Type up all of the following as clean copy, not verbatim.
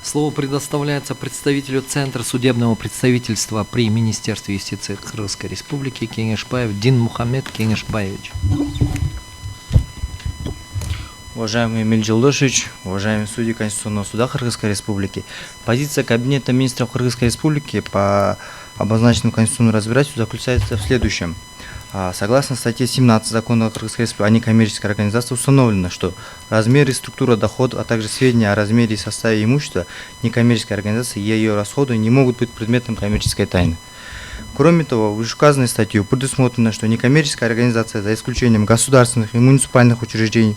Слово предоставляется представителю Центра судебного представительства при Министерстве юстиции Кыргызской Республики Кеңешбаев Дин Мухаммед Кеңешбаевич. Уважаемый Эмиль Жолдошевич, уважаемые судьи Конституционного суда Кыргызской Республики, позиция Кабинета министров Кыргызской Республики по обозначенному конституционному разбирательству заключается в следующем. Согласно статье 17 Закона Кыргызской Республики о некоммерческой организации установлено, что размер и структура доходов, а также сведения о размере и составе имущества некоммерческой организации и ее расходы не могут быть предметом коммерческой тайны. Кроме того, в вышеуказанной статье предусмотрено, что некоммерческая организация, за исключением государственных и муниципальных учреждений,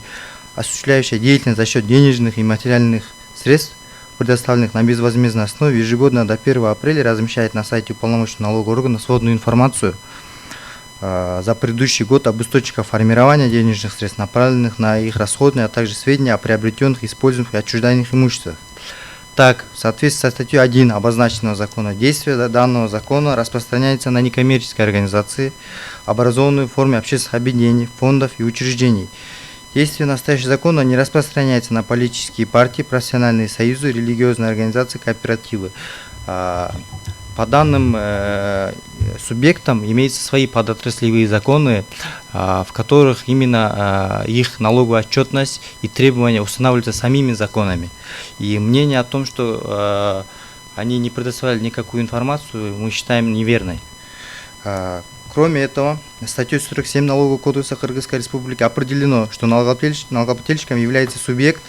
осуществляющая деятельность за счет денежных и материальных средств, предоставленных на безвозмездной основе, ежегодно до 1 апреля размещает на сайте уполномоченного налогового органа сводную информацию за предыдущий год об источниках формирования денежных средств, направленных на их расходные, а также сведения о приобретенных, используемых и отчуждаемых имуществах. Так, в соответствии со статьей 1 обозначенного закона, действие данного закона распространяется на некоммерческие организации, образованные в форме общественных объединений, фондов и учреждений. Действие настоящего закона не распространяется на политические партии, профессиональные союзы, религиозные организации, кооперативы. По данным субъектам имеются свои подотраслевые законы, в которых именно их налоговая отчетность и требования устанавливаются самими законами. И мнение о том, что они не предоставляли никакую информацию, мы считаем неверной. Кроме этого, статьей 47 Налогового кодекса Кыргызской Республики определено, что налогоплательщиком является субъект,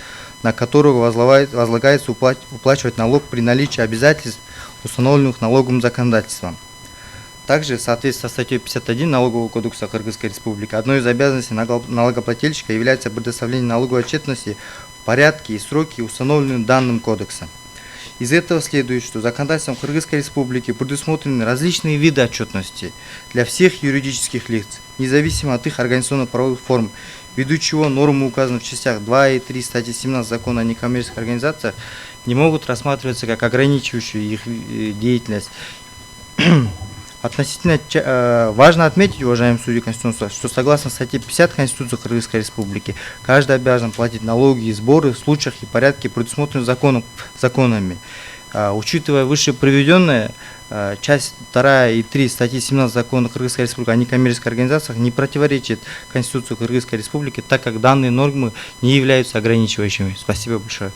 на которого возлагается уплачивать налог при наличии обязательств, установленных налоговым законодательством. Также, в соответствии со статьей 51 Налогового кодекса Кыргызской Республики, одной из обязанностей налогоплательщика является предоставление налоговой отчетности в порядке и сроки, установленные данным кодексом. Из этого следует, что законодательством Кыргызской Республики предусмотрены различные виды отчетности для всех юридических лиц, независимо от их организационно-правовых форм, ввиду чего нормы, указанные в частях 2 и 3 статьи 17 Закона о некоммерческих организациях, не могут рассматриваться как ограничивающие их деятельность. Относительно важно отметить, уважаемые судьи Конституционного суда, что согласно статье 50 Конституции Кыргызской Республики, каждый обязан платить налоги и сборы в случаях и порядке, предусмотренных законами. Учитывая выше приведенное, часть 2 и 3 статьи 17 Закона Кыргызской Республики о некоммерческих организациях не противоречит Конституции Кыргызской Республики, так как данные нормы не являются ограничивающими. Спасибо большое.